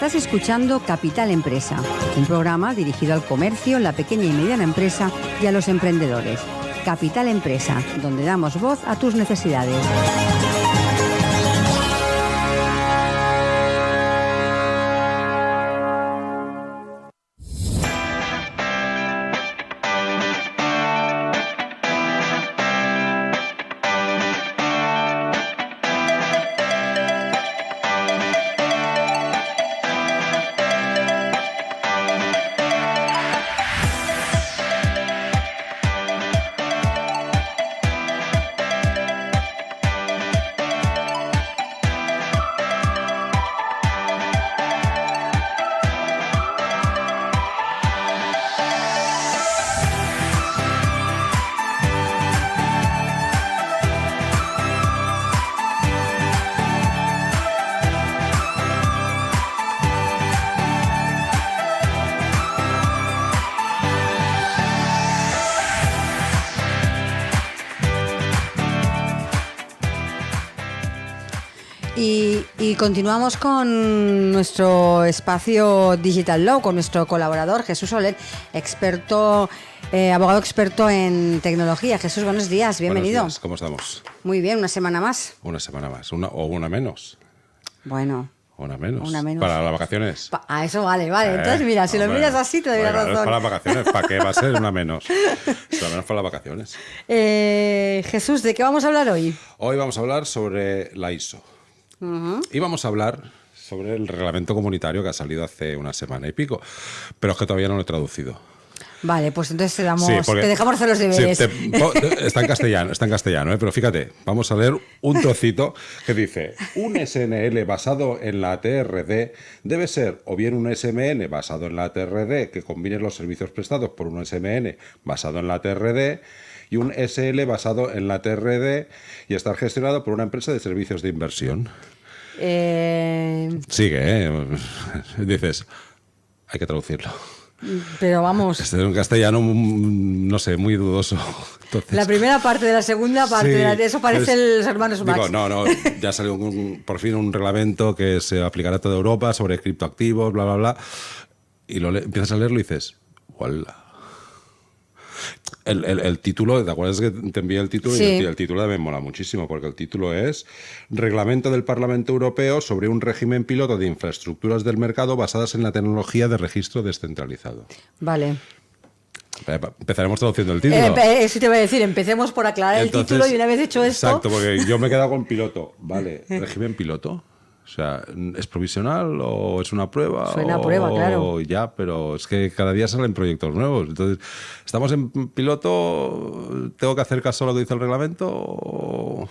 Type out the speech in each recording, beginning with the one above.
Estás escuchando Capital Empresa, un programa dirigido al comercio, la pequeña y mediana empresa y a los emprendedores. Capital Empresa, donde damos voz a tus necesidades. Y continuamos con nuestro espacio Digital Law, con nuestro colaborador Jesús Soler, abogado experto en tecnología. Jesús, buenos días, bienvenido. Buenos días, ¿cómo estamos? Muy bien, una semana más. Una semana más, una menos. Bueno. Una menos. Una menos. Para las vacaciones. Eso vale. Entonces, mira, si lo miras así, te doy la razón. Es para las vacaciones, ¿para qué va a ser una menos? Una menos para las vacaciones. Jesús, ¿de qué vamos a hablar hoy? Hoy vamos a hablar sobre la ISO. Y vamos a hablar sobre el reglamento comunitario que ha salido hace una semana y pico, pero es que todavía no lo he traducido. Vale, pues entonces te dejamos hacer los deberes. Sí, está en castellano, pero fíjate, vamos a leer un trocito que dice: un SNL basado en la TRD debe ser o bien un SMN basado en la TRD que combine los servicios prestados por un SMN basado en la TRD y un SL basado en la TRD y estar gestionado por una empresa de servicios de inversión. Sigue, dices, hay que traducirlo. Pero vamos. Este es un castellano, no sé, muy dudoso. Entonces, la primera parte de la segunda parte, eso parece los hermanos Marx. No, ya salió por fin un reglamento que se aplicará a toda Europa sobre criptoactivos, bla, bla, bla. Y empiezas a leerlo y dices, ¡hola! El título, ¿te acuerdas que te envié el título? Sí. Y el título también mola muchísimo, porque el título es Reglamento del Parlamento Europeo sobre un régimen piloto de infraestructuras del mercado basadas en la tecnología de registro descentralizado. Vale. Empezaremos traduciendo el título. Sí, te voy a decir, empecemos por aclarar el título y una vez hecho esto... Exacto, porque yo me he quedado con piloto. Vale, ¿régimen piloto? O sea, ¿es provisional o es una prueba? Suena a prueba, claro. Ya, pero es que cada día salen proyectos nuevos. Entonces, ¿estamos en piloto? ¿Tengo que hacer caso a lo que dice el reglamento?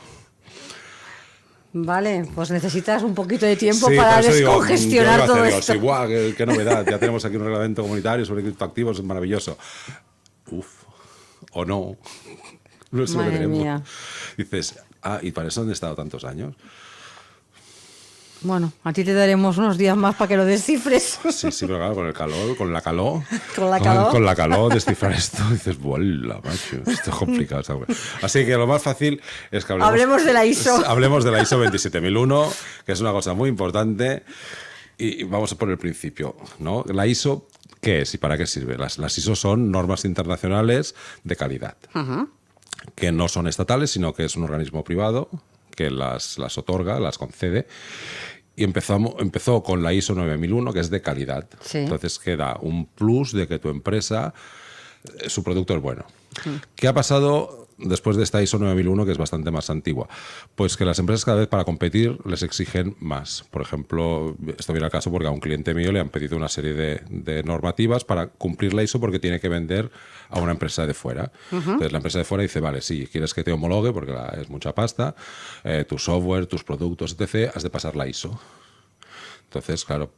Vale, pues necesitas un poquito de tiempo para descongestionar todo esto. Sí, guau, qué novedad. Ya tenemos aquí un reglamento comunitario sobre criptoactivos, es maravilloso. O no. No es lo que tenemos. Mía. Dices, ¿y para eso han estado tantos años? Bueno, a ti te daremos unos días más para que lo descifres. Sí, pero claro, con el calor, con la calor. Con la calor, descifrar esto, dices, ¡vuela, macho! Esto es complicado. Así que lo más fácil es que hablemos de la ISO. Hablemos de la ISO 27001, que es una cosa muy importante. Y vamos por el principio, ¿no? La ISO, ¿qué es y para qué sirve? Las ISO son normas internacionales de calidad, que no son estatales, sino que es un organismo privado que las otorga, las concede. Y empezó con la ISO 9001, que es de calidad. Sí. Entonces queda un plus de que tu empresa, su producto es bueno. ¿Qué ha pasado después de esta ISO 9001, que es bastante más antigua? Pues que las empresas cada vez para competir les exigen más. Por ejemplo, esto viene al caso porque a un cliente mío le han pedido una serie de normativas para cumplir la ISO porque tiene que vender a una empresa de fuera. Entonces la empresa de fuera dice, vale, sí, quieres que te homologue porque es mucha pasta, tu software, tus productos, etc., has de pasar la ISO. Entonces, claro,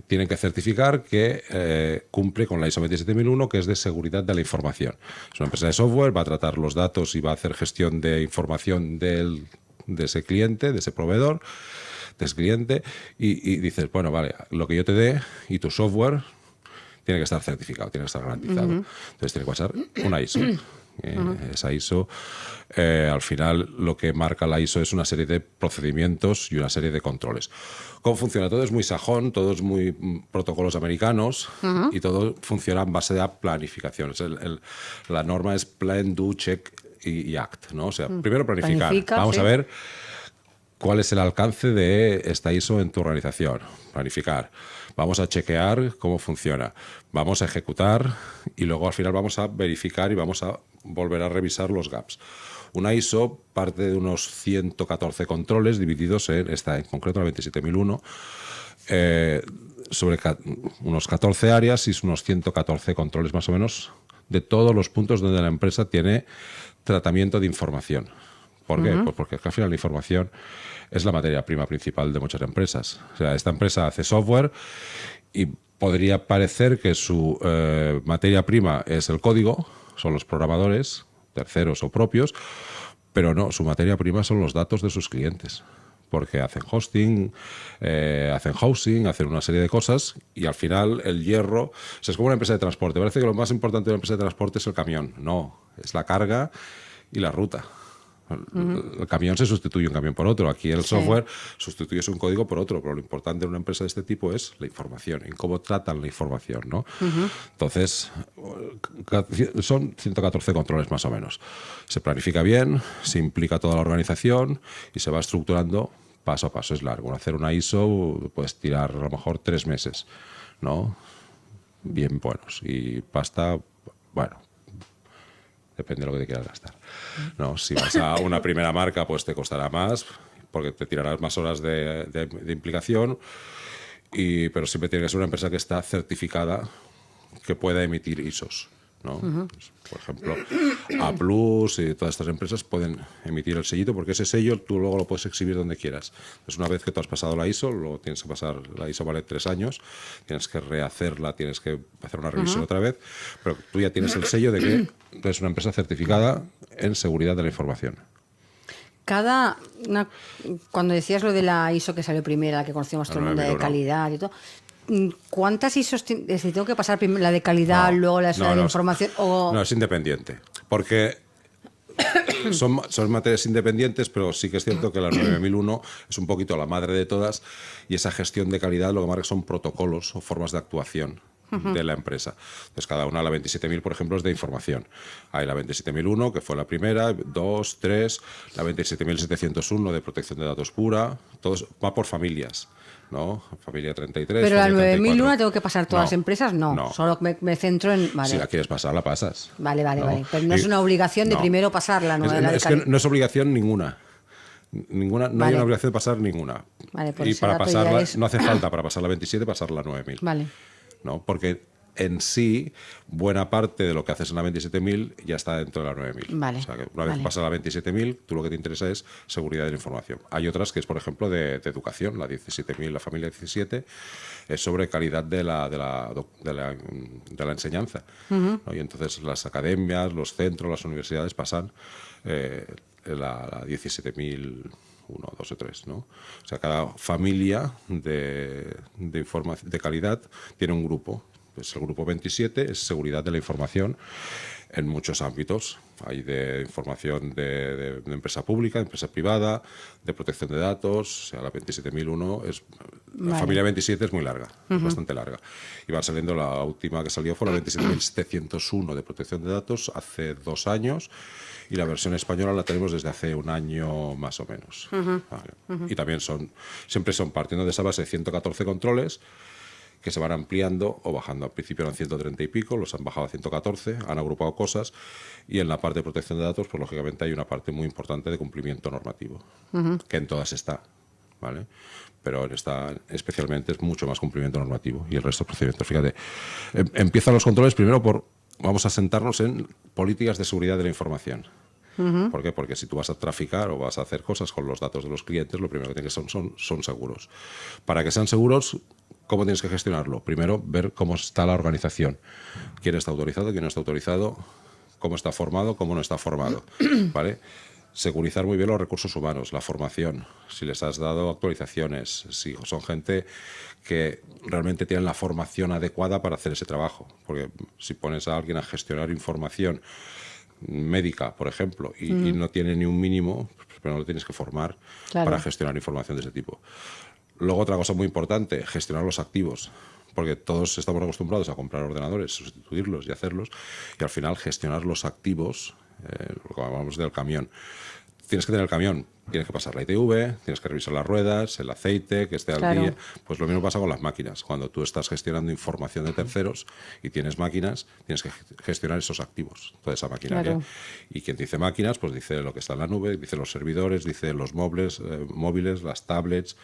tienen que certificar que cumple con la ISO 27001, que es de seguridad de la información. Es una empresa de software, va a tratar los datos y va a hacer gestión de información de ese cliente, de ese proveedor, de ese cliente, y dices, bueno, vale, lo que yo te dé y tu software tiene que estar certificado, tiene que estar garantizado. Entonces tiene que pasar una ISO. Esa ISO, al final lo que marca la ISO es una serie de procedimientos y una serie de controles. ¿Cómo funciona? Todo es muy sajón, todo es muy protocolos americanos y todo funciona en base a planificación. La norma es plan, do, check y act, ¿no? O sea, primero planificar. Vamos a ver cuál es el alcance de esta ISO en tu organización. Planificar. Vamos a chequear cómo funciona. Vamos a ejecutar y luego al final vamos a verificar y vamos a volver a revisar los gaps. Una ISO parte de unos 114 controles divididos en concreto la 27001, sobre unos 14 áreas y unos 114 controles más o menos de todos los puntos donde la empresa tiene tratamiento de información. ¿Por qué? Pues porque al final la información es la materia prima principal de muchas empresas. O sea, esta empresa hace software y podría parecer que su materia prima es el código, son los programadores, terceros o propios, pero no, su materia prima son los datos de sus clientes. Porque hacen hosting, hacen housing, hacen una serie de cosas y al final el hierro, o sea, es como una empresa de transporte. Parece que lo más importante de una empresa de transporte es el camión. No, es la carga y la ruta. El camión se sustituye un camión por otro. Aquí el software sustituyes un código por otro, pero lo importante en una empresa de este tipo es la información, en cómo tratan la información, ¿no? Entonces, son 114 controles más o menos. Se planifica bien, se implica toda la organización y se va estructurando paso a paso. Es largo. Hacer una ISO puedes tirar a lo mejor 3 meses, ¿no? Bien buenos. Y pasta, bueno, depende de lo que te quieras gastar. No, si vas a una primera marca, pues te costará más, porque te tirarás más horas de implicación, pero siempre tiene que ser una empresa que está certificada, que pueda emitir ISOs, ¿no? Pues, por ejemplo, A+ y todas estas empresas pueden emitir el sellito, porque ese sello tú luego lo puedes exhibir donde quieras. Entonces, una vez que tú has pasado la ISO, lo tienes que pasar, la ISO vale 3 años, tienes que rehacerla, tienes que hacer una revisión otra vez, pero tú ya tienes el sello de que eres una empresa certificada en seguridad de la información. Cuando decías lo de la ISO que salió primero, la que conocíamos todo el mundo, de calidad y todo, ¿cuántas ISOs tengo que pasar primero? ¿La de calidad, luego la de información? No, es independiente. Porque son materias independientes, pero sí que es cierto que la 9001 es un poquito la madre de todas y esa gestión de calidad lo que marca son protocolos o formas de actuación de la empresa. Entonces, cada una, la 27000, por ejemplo, es de información. Hay la 27001, que fue la primera, 2, 3, la 27701 de protección de datos pura, todo va por familias, ¿no? Familia 33. Pero la 9001 34. tengo que pasar todas las empresas, no. Solo me centro en. Vale. Si la quieres pasar, la pasas. Vale. Pero no es una obligación de primero pasarla, ¿no? Es que no es obligación ninguna. No hay una obligación de pasar ninguna. Vale, y para pasarla, no hace falta para pasar la 27 pasar la 9000. Vale. ¿No? Porque en sí, buena parte de lo que haces en la 27000 ya está dentro de la 9000. Vale. O sea, que una vez que pasa la 27000, tú lo que te interesa es seguridad de la información. Hay otras que es, por ejemplo, de educación. La 17000, la familia 17, es sobre calidad de la enseñanza. ¿No? Y entonces las academias, los centros, las universidades pasan la 17000... 1, 2 o 3, ¿no? O sea, cada familia de calidad tiene un grupo. Pues el grupo 27 es seguridad de la información en muchos ámbitos. Hay de información de empresa pública, de empresa privada, de protección de datos. O sea, la 27001 es... La familia 27 es muy larga, es bastante larga. Y va saliendo, la última que salió fue la 27701 de protección de datos hace 2 años. Y la versión española la tenemos desde hace 1 año más o menos. Vale. Y también siempre son partiendo de esa base de 114 controles que se van ampliando o bajando. Al principio eran 130 y pico, los han bajado a 114, han agrupado cosas y en la parte de protección de datos, pues lógicamente hay una parte muy importante de cumplimiento normativo, que en todas está, ¿vale? Pero en esta especialmente es mucho más cumplimiento normativo y el resto de procedimientos. Fíjate, empiezan los controles primero vamos a sentarnos en políticas de seguridad de la información. ¿Por qué? Porque si tú vas a traficar o vas a hacer cosas con los datos de los clientes, lo primero que tienes que son seguros. Para que sean seguros, ¿cómo tienes que gestionarlo? Primero, ver cómo está la organización. ¿Quién está autorizado? ¿Quién no está autorizado? ¿Cómo está formado? ¿Cómo no está formado? ¿Vale? Segurizar muy bien los recursos humanos, la formación, si les has dado actualizaciones, si son gente que realmente tienen la formación adecuada para hacer ese trabajo. Porque si pones a alguien a gestionar información médica, por ejemplo, y no tiene ni un mínimo, pero no lo tienes que formar para gestionar información de ese tipo. Luego, otra cosa muy importante, gestionar los activos. Porque todos estamos acostumbrados a comprar ordenadores, sustituirlos y hacerlos, y al final gestionar los activos, lo que hablamos del camión. Tienes que tener el camión, tienes que pasar la ITV, tienes que revisar las ruedas, el aceite, que esté al día. Pues lo mismo pasa con las máquinas. Cuando tú estás gestionando información de terceros y tienes máquinas, tienes que gestionar esos activos, toda esa maquinaria. Y quien dice máquinas, pues dice lo que está en la nube, dice los servidores, dice los móviles, las tablets,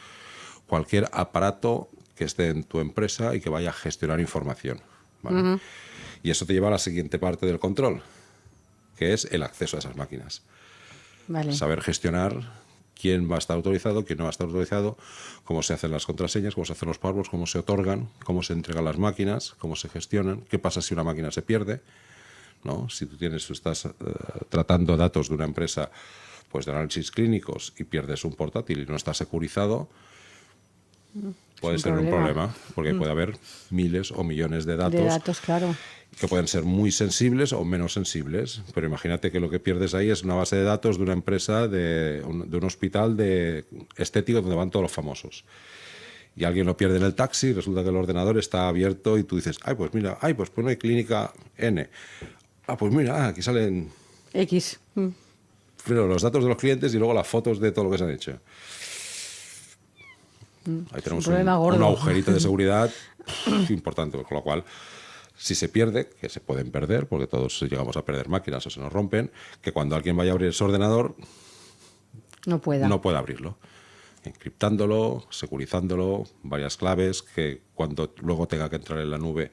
cualquier aparato que esté en tu empresa y que vaya a gestionar información. ¿Vale? Y eso te lleva a la siguiente parte del control, que es el acceso a esas máquinas. Saber gestionar quién va a estar autorizado, quién no va a estar autorizado, cómo se hacen las contraseñas, cómo se hacen los passwords, cómo se otorgan, cómo se entregan las máquinas, cómo se gestionan, qué pasa si una máquina se pierde, ¿no? Si tú estás tratando datos de una empresa, pues de análisis clínicos, y pierdes un portátil y no está securizado, puede ser un problema, porque puede haber miles o millones de datos, que pueden ser muy sensibles o menos sensibles. Pero imagínate que lo que pierdes ahí es una base de datos de una empresa, de un hospital estético donde van todos los famosos. Y alguien lo pierde en el taxi, resulta que el ordenador está abierto y tú dices, pues mira, pues pone clínica N. Pues mira, aquí salen X. Pero los datos de los clientes y luego las fotos de todo lo que se han hecho. Ahí tenemos un agujerito de seguridad importante, con lo cual, si se pierde, que se pueden perder, porque todos llegamos a perder máquinas o se nos rompen, que cuando alguien vaya a abrir ese ordenador no pueda abrirlo. Encriptándolo, securizándolo, varias claves, que cuando luego tenga que entrar en la nube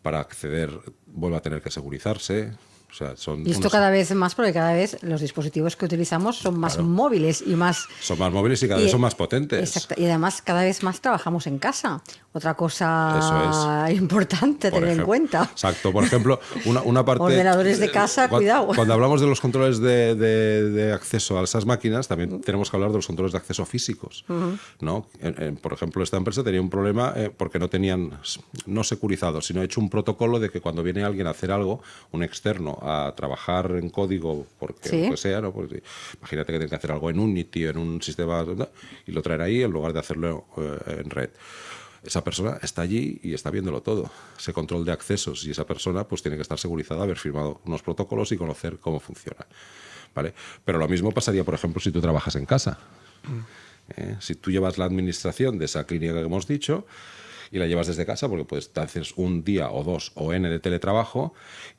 para acceder vuelva a tener que segurizarse. O sea, y esto cada vez más, porque cada vez los dispositivos que utilizamos son más móviles y más... Son más móviles y cada vez son más potentes. Exacto. Y además cada vez más trabajamos en casa. Otra cosa importante a tener en cuenta. Exacto. Por ejemplo, una parte... Ordenadores de casa, cuidado. Cuando hablamos de los controles de acceso a esas máquinas, también tenemos que hablar de los controles de acceso físicos. ¿No? Por ejemplo, esta empresa tenía un problema porque no tenían, no securizado, sino hecho un protocolo de que cuando viene alguien a hacer algo, un externo, a trabajar en código, porque lo que sea, ¿no? Pues, imagínate que tiene que hacer algo en Unity, en un sistema, y lo traen ahí en lugar de hacerlo en red. Esa persona está allí y está viéndolo todo, ese control de accesos, y esa persona pues tiene que estar segurizada, haber firmado unos protocolos y conocer cómo funciona, ¿vale? Pero lo mismo pasaría, por ejemplo, si tú trabajas en casa. Si tú llevas la administración de esa clínica que hemos dicho y la llevas desde casa, porque pues te haces un día o dos o N de teletrabajo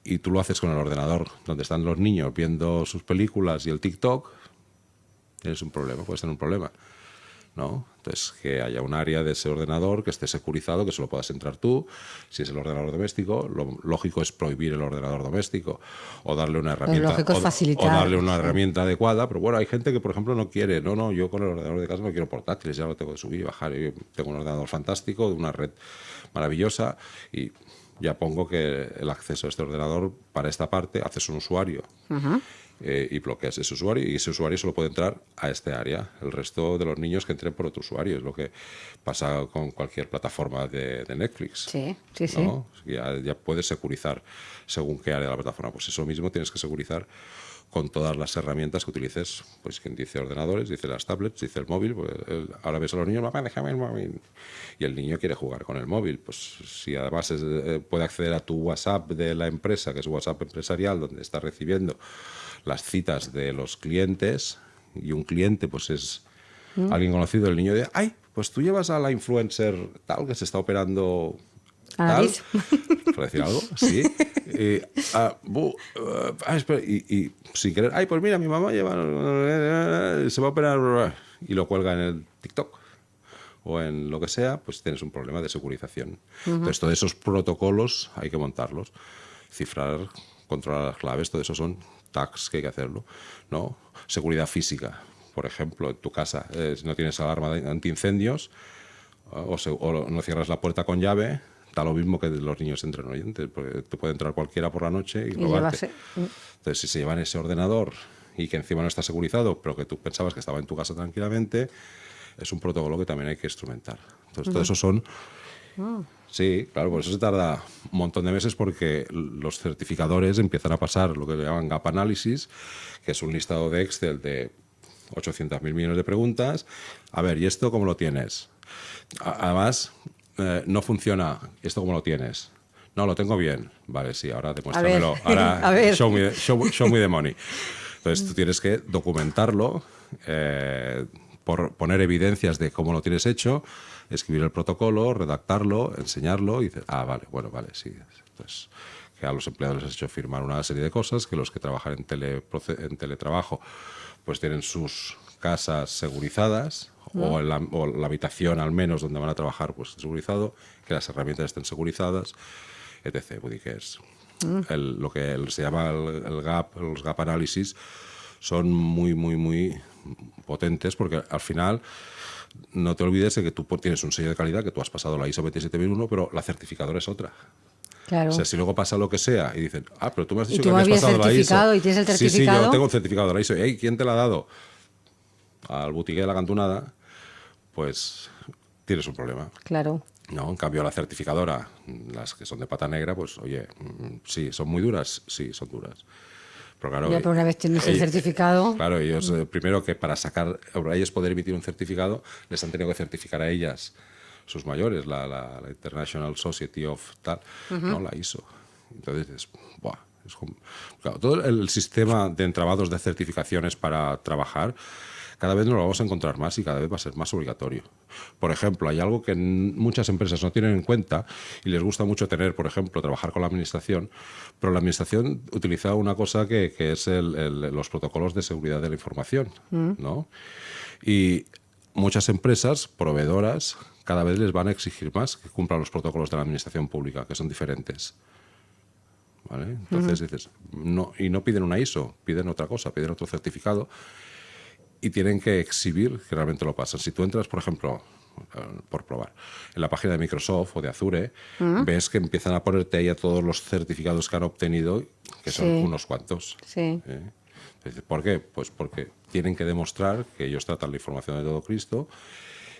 y tú lo haces con el ordenador donde están los niños viendo sus películas y el TikTok, tienes un problema, puedes tener un problema, ¿no? Entonces, que haya un área de ese ordenador que esté securizado, que solo puedas entrar tú. Si es el ordenador doméstico, lo lógico es prohibir el ordenador doméstico o darle una herramienta, o darle una herramienta adecuada. Pero bueno, hay gente que, por ejemplo, no quiere. No, yo con el ordenador de casa no quiero portátiles, ya lo tengo que subir y bajar. Yo tengo un ordenador fantástico, de una red maravillosa, y ya pongo que el acceso a este ordenador, para esta parte, haces un usuario. Y bloqueas ese usuario, y ese usuario solo puede entrar a este área. El resto de los niños que entren por otro usuario. Es lo que pasa con cualquier plataforma de Netflix. ¿No? Ya puedes securizar según qué área de la plataforma. Pues eso mismo tienes que securizar con todas las herramientas que utilices. Pues quien dice ordenadores, dice las tablets, dice el móvil. Pues ahora ves a los niños, mamá, déjame el móvil. Y el niño quiere jugar con el móvil. Pues si además puede acceder a tu WhatsApp de la empresa, que es WhatsApp empresarial, donde está recibiendo las citas de los clientes, y un cliente pues es alguien conocido, el niño de, pues tú llevas a la influencer tal que se está operando tal, por decir algo, sí, y sin querer, pues mira, mi mamá se va a operar, y lo cuelga en el TikTok o en lo que sea, pues tienes un problema de securización. Entonces todos esos protocolos hay que montarlos, cifrar, controlar las claves, todo eso son tags que hay que hacerlo, ¿no? Seguridad física, por ejemplo, en tu casa, si no tienes alarma antiincendios o no cierras la puerta con llave, da lo mismo que los niños entren oyentes, porque te puede entrar cualquiera por la noche y robarte. Entonces, si se llevan ese ordenador y que encima no está securizado, pero que tú pensabas que estaba en tu casa tranquilamente, es un protocolo que también hay que instrumentar. Entonces, todo eso son Sí, claro, por eso se tarda un montón de meses porque los certificadores empiezan a pasar lo que llaman Gap Analysis, que es un listado de Excel de 800.000 millones de preguntas. A ver, ¿y esto cómo lo tienes? Además, no funciona. ¿Esto cómo lo tienes? No, lo tengo bien. Vale, sí, ahora demuéstramelo. Ahora, a ver. show me the money. Entonces, tú tienes que documentarlo, poner evidencias de cómo lo tienes hecho, escribir el protocolo, redactarlo, enseñarlo y dices, vale, bueno, vale, sí. Entonces, que a los empleados les has hecho firmar una serie de cosas, que los que trabajan en teletrabajo pues tienen sus casas segurizadas o la habitación al menos donde van a trabajar pues segurizado, que las herramientas estén segurizadas, etc. Vull dir que es lo que se llama los gap analysis son muy, muy, muy potentes porque al final no te olvides de que tú tienes un sello de calidad, que tú has pasado la ISO 27001, pero la certificadora es otra. Claro. O sea, si luego pasa lo que sea y dicen, pero tú me has dicho ¿Y tú que habías pasado la ISO. ¿Y tienes el certificado? Sí, yo tengo el certificado de la ISO. Hey, ¿quién te la ha dado? Al boutique de la cantonada, pues tienes un problema. Claro. No, en cambio la certificadora, las que son de pata negra, pues oye, sí, son muy duras, sí, son duras. Pero claro, Ya, pero una vez tienes el certificado... Claro, ellos primero que para ellos poder emitir un certificado, les han tenido que certificar a ellas sus mayores, la International Society of tal, no la ISO. Entonces, claro, todo el sistema de entramados de certificaciones para trabajar, cada vez nos lo vamos a encontrar más y cada vez va a ser más obligatorio. Por ejemplo, hay algo que muchas empresas no tienen en cuenta y les gusta mucho tener, por ejemplo, trabajar con la administración, pero la administración utiliza una cosa que es los protocolos de seguridad de la información, ¿no? Y muchas empresas, proveedoras, cada vez les van a exigir más que cumplan los protocolos de la administración pública, que son diferentes. ¿Vale? Entonces dices, no, y no piden una ISO, piden otra cosa, piden otro certificado y tienen que exhibir que realmente lo pasan. Si tú entras, por ejemplo, por probar, en la página de Microsoft o de Azure, ves que empiezan a ponerte ahí a todos los certificados que han obtenido, que son unos cuantos. Sí. ¿Por qué? Pues porque tienen que demostrar que ellos tratan la información de todo Cristo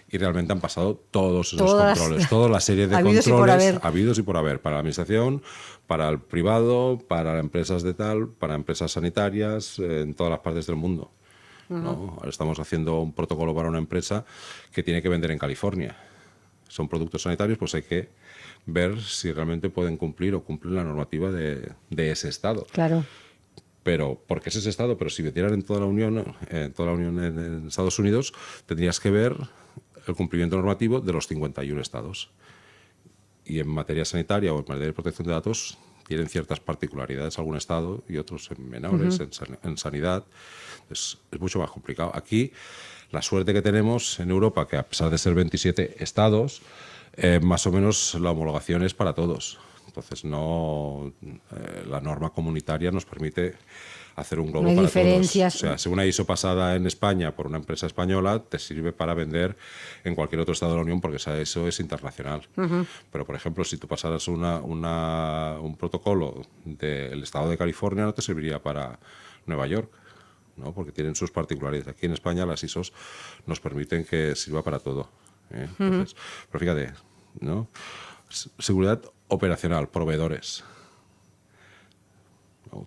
y realmente han pasado todos esos controles, toda la serie de controles habidos y por haber, para la administración, para el privado, para empresas de tal, para empresas sanitarias, en todas las partes del mundo. ¿No? Ahora estamos haciendo un protocolo para una empresa que tiene que vender en California. Son productos sanitarios, pues hay que ver si realmente pueden cumplir o cumplen la normativa de ese estado. Claro. Pero, porque es ese estado, pero si vendieran en toda la Unión en Estados Unidos, tendrías que ver el cumplimiento normativo de los 51 estados. Y en materia sanitaria o en materia de protección de datos tienen ciertas particularidades algún estado y otros en menores, en sanidad. Es mucho más complicado. Aquí, la suerte que tenemos en Europa, que a pesar de ser 27 estados, más o menos la homologación es para todos. Entonces, la norma comunitaria nos permite hacer un globo para diferencias. todos. O sea, si una ISO pasada en España por una empresa española, te sirve para vender en cualquier otro estado de la Unión porque esa ISO es internacional. Pero, por ejemplo, si tú pasaras un protocolo del estado de California, no te serviría para Nueva York, ¿no? Porque tienen sus particularidades. Aquí en España las ISOs nos permiten que sirva para todo. Entonces, pero fíjate, ¿no? Seguridad operacional, proveedores.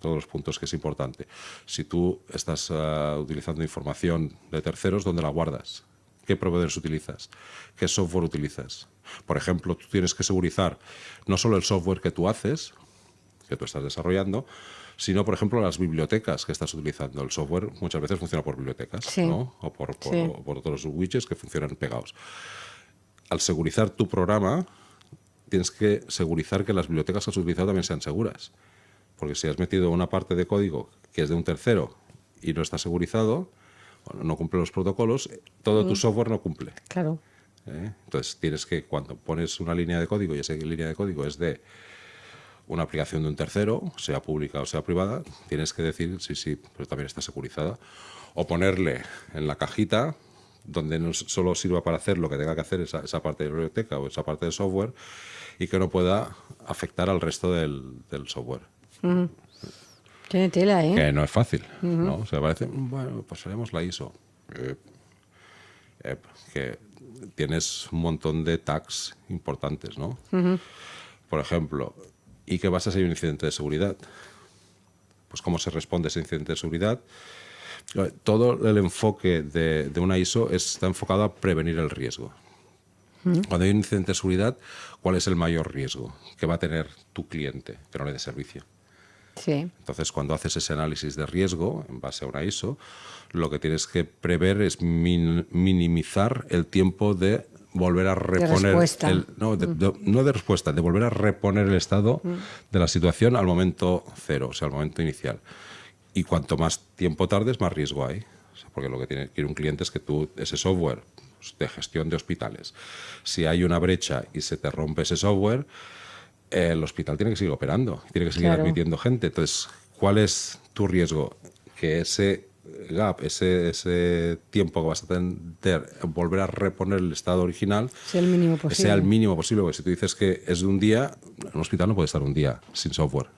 Todos los puntos que es importante. Si tú estás utilizando información de terceros, ¿dónde la guardas? ¿Qué proveedores utilizas? ¿Qué software utilizas? Por ejemplo, tú tienes que segurizar no solo el software que tú haces, que tú estás desarrollando, sino, por ejemplo, las bibliotecas que estás utilizando. El software muchas veces funciona por bibliotecas, ¿no? O por otros widgets que funcionan pegados. Al segurizar tu programa, tienes que segurizar que las bibliotecas que has utilizado también sean seguras. Porque si has metido una parte de código que es de un tercero y no está segurizado, no cumple los protocolos, todo tu software no cumple. Claro. Entonces tienes que, cuando pones una línea de código y esa línea de código es de una aplicación de un tercero, sea pública o sea privada, tienes que decir sí, pero también está segurizada. O ponerle en la cajita, donde no solo sirva para hacer lo que tenga que hacer esa parte de la biblioteca o esa parte de software, y que no pueda afectar al resto del software. Tiene tela, ¿eh? Que no es fácil, ¿no? O sea, parece, bueno, pues haremos la ISO. Que tienes un montón de tags importantes, ¿no? Por ejemplo, ¿y qué pasa si hay un incidente de seguridad? Pues cómo se responde a ese incidente de seguridad. Todo el enfoque de una ISO está enfocado a prevenir el riesgo. Cuando hay un incidente de seguridad, ¿cuál es el mayor riesgo que va a tener tu cliente que no le dé servicio? Sí. Entonces, cuando haces ese análisis de riesgo en base a una ISO, lo que tienes que prever es minimizar el tiempo de volver a reponer... No de respuesta, de volver a reponer el estado de la situación al momento cero, o sea, al momento inicial. Y cuanto más tiempo tardes, más riesgo hay. O sea, porque lo que quiere un cliente es que tú, ese software de gestión de hospitales, si hay una brecha y se te rompe ese software, el hospital tiene que seguir operando, tiene que seguir admitiendo gente. Entonces, ¿cuál es tu riesgo? Que ese gap, ese tiempo que vas a tener, volver a reponer el estado original, sea el mínimo posible. Sea el mínimo posible. Porque si tú dices que es de un día, un hospital no puede estar un día sin software.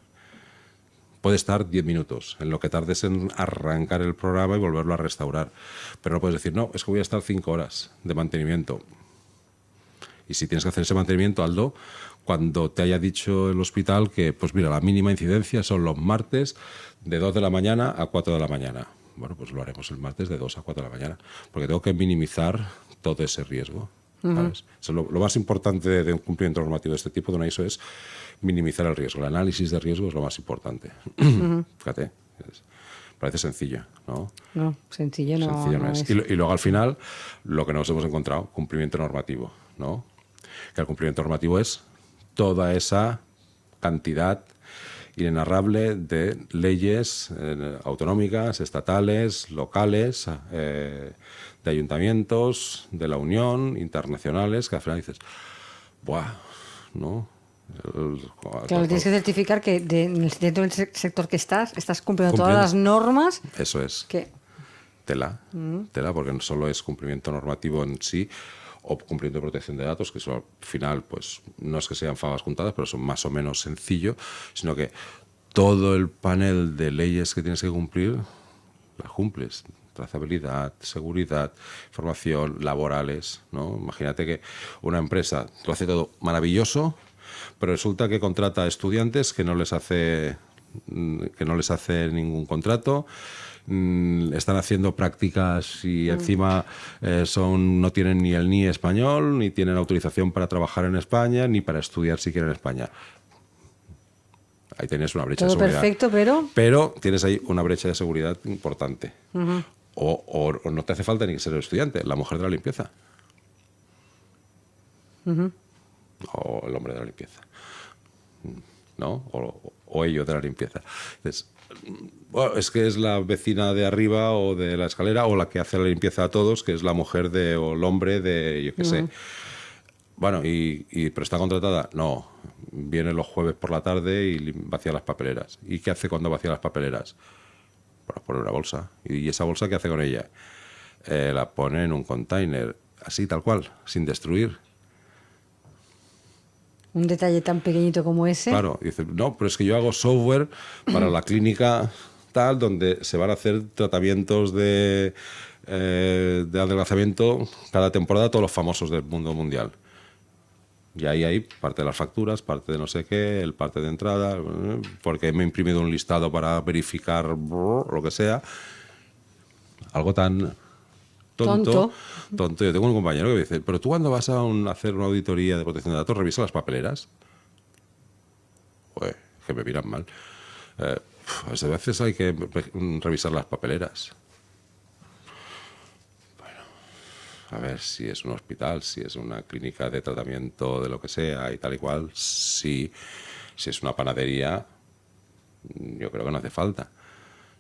Puede estar 10 minutos, en lo que tardes en arrancar el programa y volverlo a restaurar. Pero no puedes decir, no, es que voy a estar 5 horas de mantenimiento. Y si tienes que hacer ese mantenimiento, hazlo cuando te haya dicho el hospital que, pues mira, la mínima incidencia son los martes de 2 de la mañana a 4 de la mañana. Bueno, pues lo haremos el martes de 2 a 4 de la mañana, porque tengo que minimizar todo ese riesgo. ¿Sabes? Eso, lo más importante de un cumplimiento normativo de este tipo de una ISO es minimizar el riesgo. El análisis de riesgo es lo más importante. Fíjate, parece sencillo, ¿no? No, sencillo no, sencillo no es. Y luego al final, lo que nos hemos encontrado, cumplimiento normativo, ¿no? Que el cumplimiento normativo es toda esa cantidad inenarrable de leyes autonómicas, estatales, locales, de ayuntamientos, de la Unión, internacionales, que al final dices, ¡buah! ¿No? Claro, tienes que certificar que dentro del sector que estás cumpliendo todas las normas. Eso es. ¿Qué? Tela, porque no solo es cumplimiento normativo en sí, o cumplimiento de protección de datos, que eso al final pues no es que sean favas juntadas, pero son más o menos sencillo, sino que todo el panel de leyes que tienes que cumplir las cumples. Trazabilidad, seguridad, información, laborales, ¿no? Imagínate que una empresa lo hace todo maravilloso, pero resulta que contrata a estudiantes que no les hace ningún contrato, están haciendo prácticas y encima no tienen ni el NIE español, ni tienen autorización para trabajar en España, ni para estudiar siquiera en España. Ahí tienes una brecha todo de seguridad. Perfecto, pero tienes ahí una brecha de seguridad importante. O no te hace falta ni ser el estudiante, la mujer de la limpieza. O el hombre de la limpieza. ¿No? O ellos de la limpieza. Entonces, bueno, es que es la vecina de arriba o de la escalera, o la que hace la limpieza a todos, que es la mujer o el hombre de, yo qué sé. Bueno, pero está contratada. No, viene los jueves por la tarde y vacía las papeleras. ¿Y qué hace cuando vacía las papeleras? Pues pone una bolsa. ¿Y esa bolsa qué hace con ella? La pone en un container, así tal cual, sin destruir. Un detalle tan pequeñito como ese. Claro, dice, no, pero es que yo hago software para la clínica tal, donde se van a hacer tratamientos de adelgazamiento cada temporada, todos los famosos del mundo mundial. Y ahí hay parte de las facturas, parte de no sé qué, el parte de entrada, porque me he imprimido un listado para verificar lo que sea. Algo tan tonto. Yo tengo un compañero que me dice, pero tú cuando vas a hacer una auditoría de protección de datos, ¿revisas las papeleras? Pues que me miran mal. A veces hay que revisar las papeleras. A ver si es un hospital, si es una clínica de tratamiento de lo que sea y tal y cual. Sí. Si es una panadería, yo creo que no hace falta,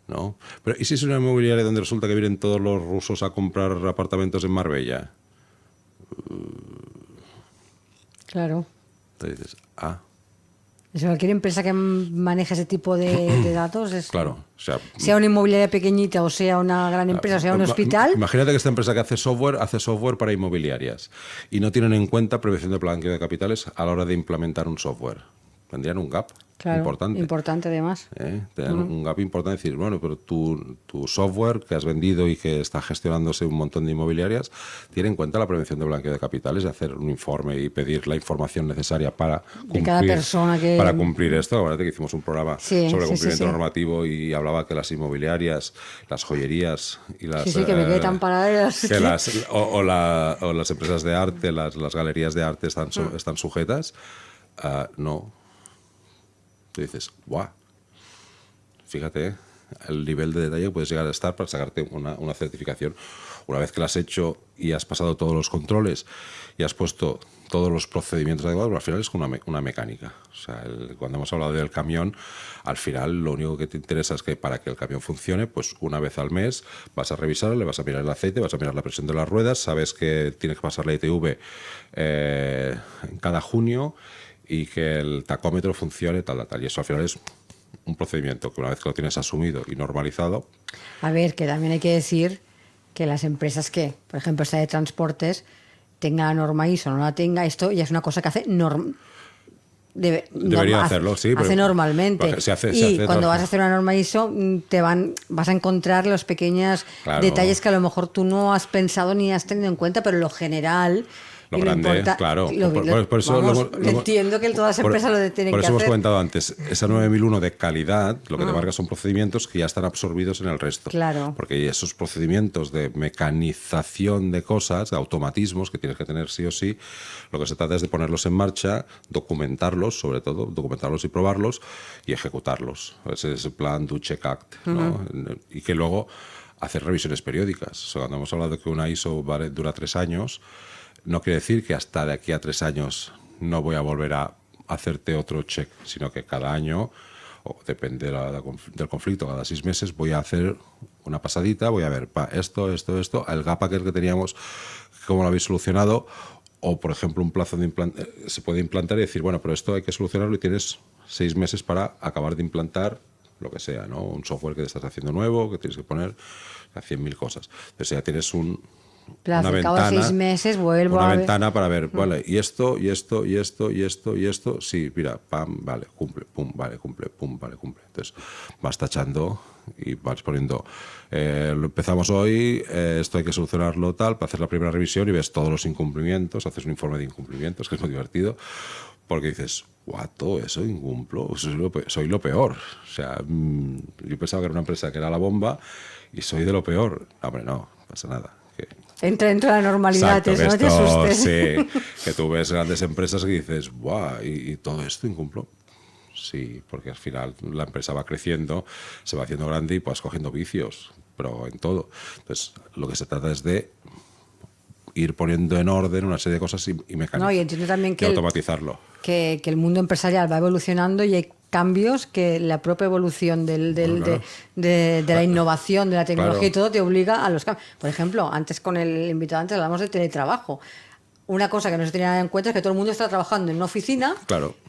¿no? Pero ¿y si es una inmobiliaria donde resulta que vienen todos los rusos a comprar apartamentos en Marbella? Claro. Entonces dices, Es cualquier empresa que maneje ese tipo de datos es... Claro. O sea una inmobiliaria pequeñita o sea una gran empresa, o sea un hospital... Imagínate que esta empresa que hace software para inmobiliarias y no tienen en cuenta prevención de blanqueo de capitales a la hora de implementar un software. Tendrían un gap. Claro, importante. Importante además. Tener un gap importante, decir, bueno, pero tu software que has vendido y que está gestionándose un montón de inmobiliarias tiene en cuenta la prevención de blanqueo de capitales, de hacer un informe y pedir la información necesaria para de cada persona que... para cumplir esto. La verdad que hicimos un programa sobre cumplimiento normativo y hablaba que las inmobiliarias, las joyerías y las... Sí, que me quedé tan parada. Que o las empresas de arte, las galerías de arte están sujetas. No. Tú dices, ¡guau! Fíjate el nivel de detalle que puedes llegar a estar para sacarte una certificación. Una vez que la has hecho y has pasado todos los controles y has puesto todos los procedimientos adecuados, al final es una mecánica. O sea, cuando hemos hablado del camión, al final lo único que te interesa es que para que el camión funcione, pues una vez al mes vas a revisarlo, le vas a mirar el aceite, vas a mirar la presión de las ruedas, sabes que tienes que pasar la ITV en cada junio y que el tacómetro funcione, tal. Y eso al final es un procedimiento que una vez que lo tienes asumido y normalizado... A ver, que también hay que decir que las empresas que, por ejemplo, esta de transportes, tenga la norma ISO o no la tenga, esto ya es una cosa que hace debería hacerlo, sí. Hace normalmente. Se hace cuando vas a hacer una norma ISO, vas a encontrar los pequeños detalles que a lo mejor tú no has pensado ni has tenido en cuenta, pero lo general... Lo grande, claro. Por eso entiendo que todas las empresas lo tienen que hacer. Por eso hemos comentado antes, esa 9001 de calidad, lo que te marca son procedimientos que ya están absorbidos en el resto. Claro. Porque esos procedimientos de mecanización de cosas, de automatismos que tienes que tener sí o sí, lo que se trata es de ponerlos en marcha, documentarlos, sobre todo, documentarlos y probarlos y ejecutarlos. Ese es el plan Do Check Act, ¿no? Y que luego hacer revisiones periódicas. O sea, cuando hemos hablado de que una ISO dura 3 años, no quiere decir que hasta de aquí a 3 años no voy a volver a hacerte otro check, sino que cada año, o depende del conflicto, cada 6 meses voy a hacer una pasadita, voy a ver esto, el gap aquel que teníamos, cómo lo habéis solucionado, o por ejemplo un plazo de se puede implantar y decir, bueno, pero esto hay que solucionarlo y tienes 6 meses para acabar de implantar lo que sea, ¿no? Un software que te estás haciendo nuevo, que tienes que poner a 100.000 cosas. Entonces ya tienes una ventana, 6 meses vuelvo una a ventana para ver, vale, y esto, sí, mira, pam, vale, cumple, pum, vale, cumple, pum, vale, cumple. Entonces vas tachando y vas poniendo, lo empezamos hoy, esto hay que solucionarlo tal, para hacer la primera revisión y ves todos los incumplimientos, haces un informe de incumplimientos, que es muy divertido, porque dices, todo eso incumplo, soy lo peor. O sea, yo pensaba que era una empresa que era la bomba y soy de lo peor. No, hombre, no pasa nada. Entra dentro de la normalidad, exacto, no te asustes. Sí, que tú ves grandes empresas que dices, ¡buah! ¿Y todo esto incumplo? Sí, porque al final la empresa va creciendo, se va haciendo grande y vas cogiendo vicios, pero en todo. Entonces, lo que se trata es de ir poniendo en orden una serie de cosas y mecanismos. No, y entiendo también que automatizarlo. Que el mundo empresarial va evolucionando y hay cambios que la propia evolución de la innovación, de la tecnología y todo te obliga a los cambios. Por ejemplo, antes con el invitado antes hablamos de teletrabajo. Una cosa que no se tenía en cuenta es que todo el mundo está trabajando en una oficina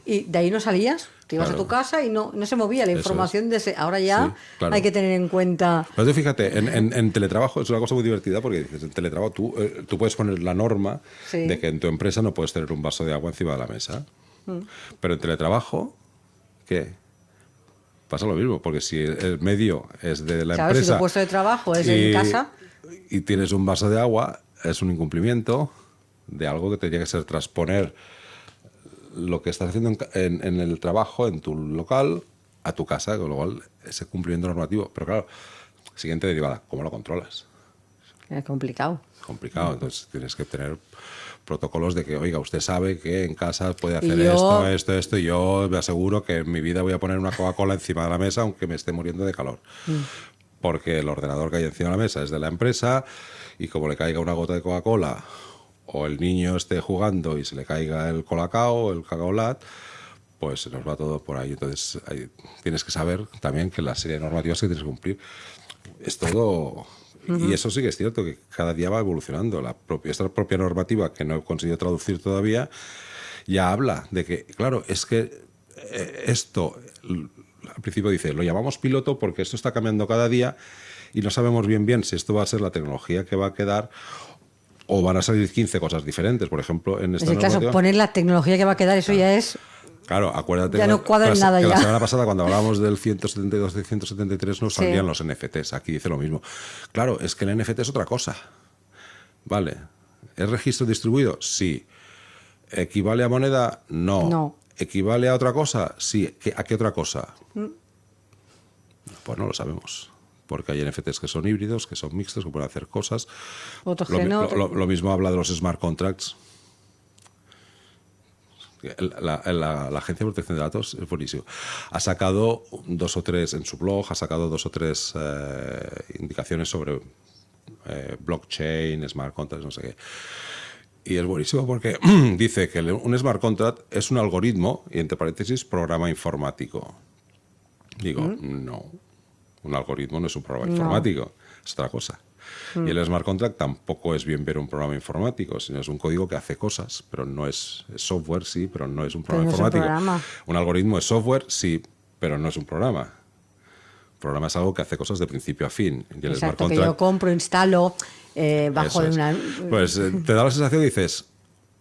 y de ahí no salías, te ibas a tu casa y no se movía la información de ese. Ahora ya hay que tener en cuenta. Pero tú fíjate, en teletrabajo es una cosa muy divertida porque dices, en teletrabajo tú puedes poner la norma de que en tu empresa no puedes tener un vaso de agua encima de la mesa. Pero en teletrabajo, ¿qué? Pasa lo mismo, porque si el medio es de la empresa... Si tu puesto de trabajo es en casa... Y tienes un vaso de agua, es un incumplimiento de algo que tendría que ser transponer lo que estás haciendo en el trabajo, en tu local, a tu casa, con lo cual ese cumplimiento normativo. Pero claro, siguiente derivada, ¿cómo lo controlas? Es complicado. Entonces tienes que tener protocolos de que, oiga, usted sabe que en casa puede hacer esto, y yo me aseguro que en mi vida voy a poner una Coca-Cola encima de la mesa aunque me esté muriendo de calor. Porque el ordenador que hay encima de la mesa es de la empresa y como le caiga una gota de Coca-Cola o el niño esté jugando y se le caiga el colacao, el cacaolat, pues se nos va todo por ahí. Entonces tienes que saber también que la serie de normativas que tienes que cumplir es todo... Y eso sí que es cierto, que cada día va evolucionando. Esta propia normativa, que no he conseguido traducir todavía, ya habla de que, claro, es que esto, al principio dice, lo llamamos piloto porque esto está cambiando cada día y no sabemos bien si esto va a ser la tecnología que va a quedar o van a salir 15 cosas diferentes. Por ejemplo, en esta normativa... Caso, poner la tecnología que va a quedar, eso ya es... Claro, acuérdate ya no cuadra en nada que ya. la semana pasada cuando hablábamos del 172 y 173 nos salían los NFTs. Aquí dice lo mismo. Claro, es que el NFT es otra cosa. Vale. ¿Es registro distribuido? Sí. ¿Equivale a moneda? No. No. ¿Equivale a otra cosa? Sí. ¿A qué otra cosa? Pues no lo sabemos. Porque hay NFTs que son híbridos, que son mixtos, que pueden hacer cosas. Otros que no. Lo mismo habla de los smart contracts. La Agencia de Protección de Datos es buenísimo. Ha sacado 2 o 3 en su blog, ha sacado 2 o 3 indicaciones sobre blockchain, smart contracts, no sé qué. Y es buenísimo porque dice que un smart contract es un algoritmo, y entre paréntesis, programa informático. Digo, no. Un algoritmo no es un programa informático, es otra cosa. Y el smart contract tampoco es bien ver un programa informático, sino es un código que hace cosas, pero no es software, sí, pero no es un programa informático. Un algoritmo es software, sí, pero no es un programa. Un programa es algo que hace cosas de principio a fin. Y el smart contract, que yo compro, instalo, bajo de una... Pues te da la sensación que dices,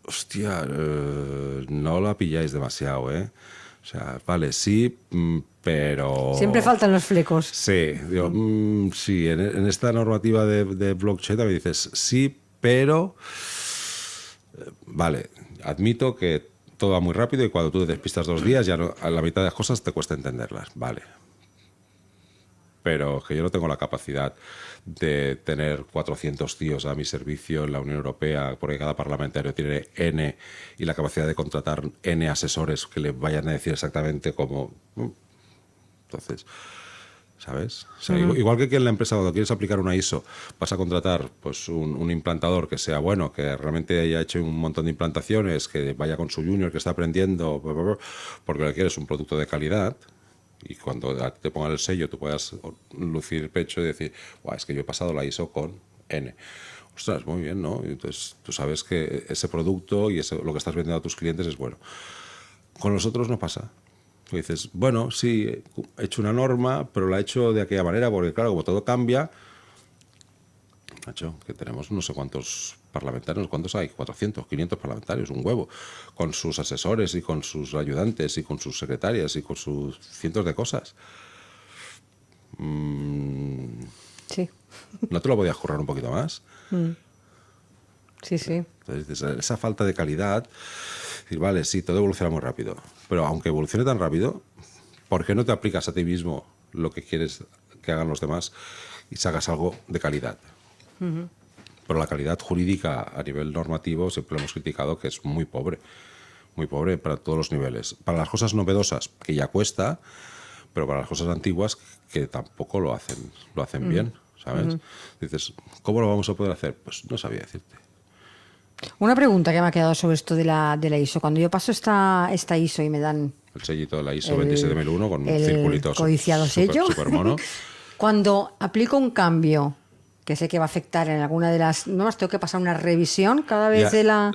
hostia, no la pilláis demasiado, ¿eh? O sea, vale, sí, pero... Siempre faltan los flecos. Sí, digo, sí, en esta normativa de blockchain también dices, sí, pero... Vale, admito que todo va muy rápido y cuando tú te despistas 2 días, ya a la mitad de las cosas te cuesta entenderlas, vale. Pero que yo no tengo la capacidad de tener 400 tíos a mi servicio en la Unión Europea, porque cada parlamentario tiene N y la capacidad de contratar N asesores que le vayan a decir exactamente cómo. Entonces, ¿sabes? O sea, igual que en la empresa, cuando quieres aplicar una ISO, vas a contratar pues un implantador que sea bueno, que realmente haya hecho un montón de implantaciones, que vaya con su junior, que está aprendiendo, porque le quieres un producto de calidad. Y cuando te pongan el sello, tú puedas lucir el pecho y decir, es que yo he pasado la ISO con N. Ostras, muy bien, ¿no? Entonces tú sabes que ese producto y lo que estás vendiendo a tus clientes es bueno. Con los otros no pasa. Tú dices, bueno, sí, he hecho una norma, pero la he hecho de aquella manera, porque claro, como todo cambia, macho, que tenemos no sé cuántos parlamentarios, ¿cuántos hay? 400, 500 parlamentarios, un huevo, con sus asesores y con sus ayudantes y con sus secretarias y con sus cientos de cosas. Sí. ¿No te lo podías currar un poquito más? Sí, sí. Entonces, esa falta de calidad, decir, vale, sí, todo evoluciona muy rápido, pero aunque evolucione tan rápido, ¿por qué no te aplicas a ti mismo lo que quieres que hagan los demás y sacas algo de calidad? Pero la calidad jurídica a nivel normativo siempre lo hemos criticado, que es muy pobre para todos los niveles. Para las cosas novedosas, que ya cuesta, pero para las cosas antiguas, que tampoco lo hacen bien, ¿sabes? Dices, ¿cómo lo vamos a poder hacer? Pues no sabía decirte. Una pregunta que me ha quedado sobre esto de la ISO. Cuando yo paso esta ISO y me dan... El sellito de la ISO 27001 con un circulito codiciado sello. Super mono. Cuando aplico un cambio que sé que va a afectar en alguna de las normas, tengo que pasar una revisión cada vez de la...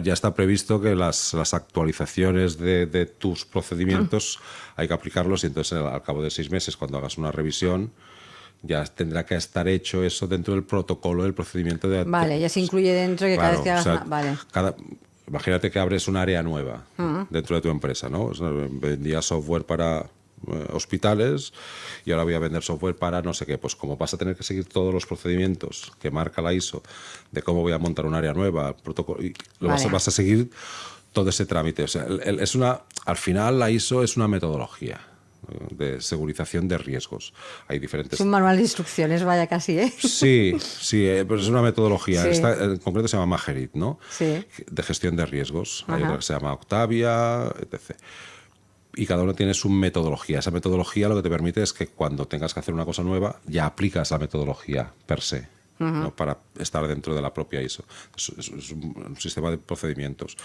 Ya está previsto que las actualizaciones de tus procedimientos hay que aplicarlos y entonces al cabo de 6 meses, cuando hagas una revisión, ya tendrá que estar hecho eso dentro del protocolo del procedimiento de... Vale, ya se incluye dentro que claro, cada vez que hagas... Vale. Imagínate que abres un área nueva dentro de tu empresa, ¿no? O sea, vendía software para hospitales y ahora voy a vender software para no sé qué. Pues como vas a tener que seguir todos los procedimientos que marca la ISO de cómo voy a montar un área nueva, protocolo, y vas a seguir todo ese trámite. O sea, al final la ISO es una metodología de segurización de riesgos. Hay diferentes... Es un manual de instrucciones, vaya casi, ¿eh? Sí, pero es una metodología. Sí. Esta, en concreto se llama Magerit, ¿no? Sí. De gestión de riesgos. Hay otra que se llama Octavia, etc. Y cada uno tiene su metodología. Esa metodología lo que te permite es que cuando tengas que hacer una cosa nueva, ya aplicas la metodología per se, ¿no? Para estar dentro de la propia ISO. Es un sistema de procedimientos.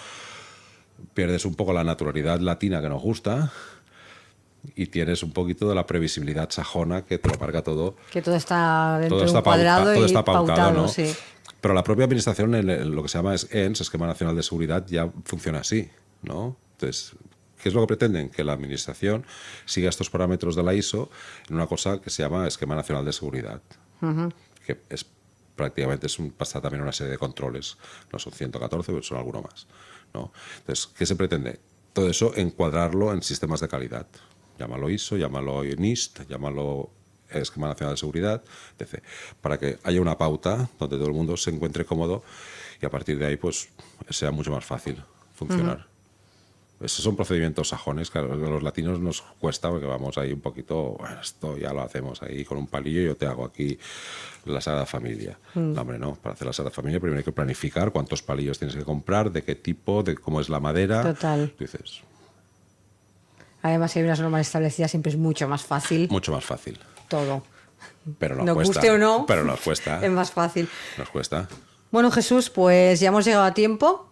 Pierdes un poco la naturalidad latina que nos gusta y tienes un poquito de la previsibilidad sajona que te lo marca todo. Que todo está dentro de un cuadrado y pautado, ¿no? Sí. Pero la propia administración, en lo que se llama ENS, Esquema Nacional de Seguridad, ya funciona así, ¿no? Entonces, ¿qué es lo que pretenden? Que la administración siga estos parámetros de la ISO en una cosa que se llama Esquema Nacional de Seguridad, que es prácticamente pasa también una serie de controles. No son 114, pero son alguno más, ¿no? Entonces, ¿qué se pretende? todo eso encuadrarlo en sistemas de calidad. Llámalo ISO, llámalo NIST, llámalo Esquema Nacional de Seguridad, etc. Para que haya una pauta donde todo el mundo se encuentre cómodo y a partir de ahí pues sea mucho más fácil funcionar. Esos son procedimientos sajones que a los latinos nos cuesta porque vamos ahí un poquito, bueno, esto ya lo hacemos ahí con un palillo, yo te hago aquí la Sagrada Familia. No, hombre, no, para hacer la Sagrada Familia primero hay que planificar cuántos palillos tienes que comprar, de qué tipo, de cómo es la madera. Total. Tú dices, además, si hay unas normas establecidas, siempre es mucho más fácil. mucho más fácil. Todo. Pero nos Nos cuesta. guste o no, Pero nos cuesta. es más fácil. Nos cuesta. Bueno, Jesús, pues ya hemos llegado a tiempo.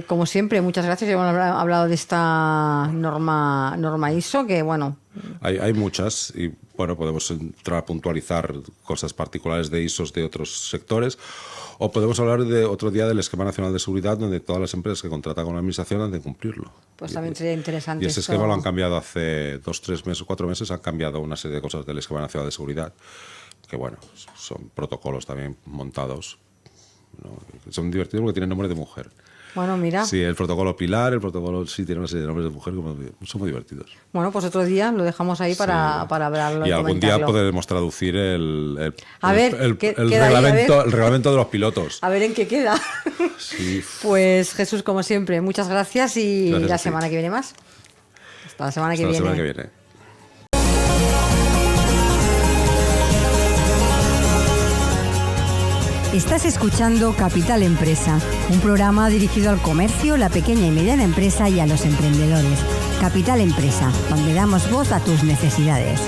Como siempre, muchas gracias. Ya hemos hablado de esta norma ISO, que bueno. Hay muchas y bueno, podemos entrar a puntualizar cosas particulares de ISOs de otros sectores o podemos hablar de otro día del Esquema Nacional de Seguridad donde todas las empresas que contratan con la administración han de cumplirlo. Pues también sería interesante. Y ese esquema lo han cambiado hace 2, 3 meses, 4 meses, han cambiado una serie de cosas del Esquema Nacional de Seguridad que bueno, son protocolos también montados, ¿no? Son divertidos porque tienen nombre de mujer. Bueno, mira. Sí, el protocolo Pilar, el protocolo sí tiene una serie de nombres de mujer, son muy divertidos. Bueno, pues otro día lo dejamos ahí para hablarlo. Y algún día podremos traducir el reglamento, el reglamento de los pilotos. A ver en qué queda. Sí. Pues Jesús, como siempre, muchas gracias y gracias la semana que viene más. Hasta la semana que viene. La semana que viene. Estás escuchando Capital Empresa, un programa dirigido al comercio, la pequeña y mediana empresa y a los emprendedores. Capital Empresa, donde damos voz a tus necesidades.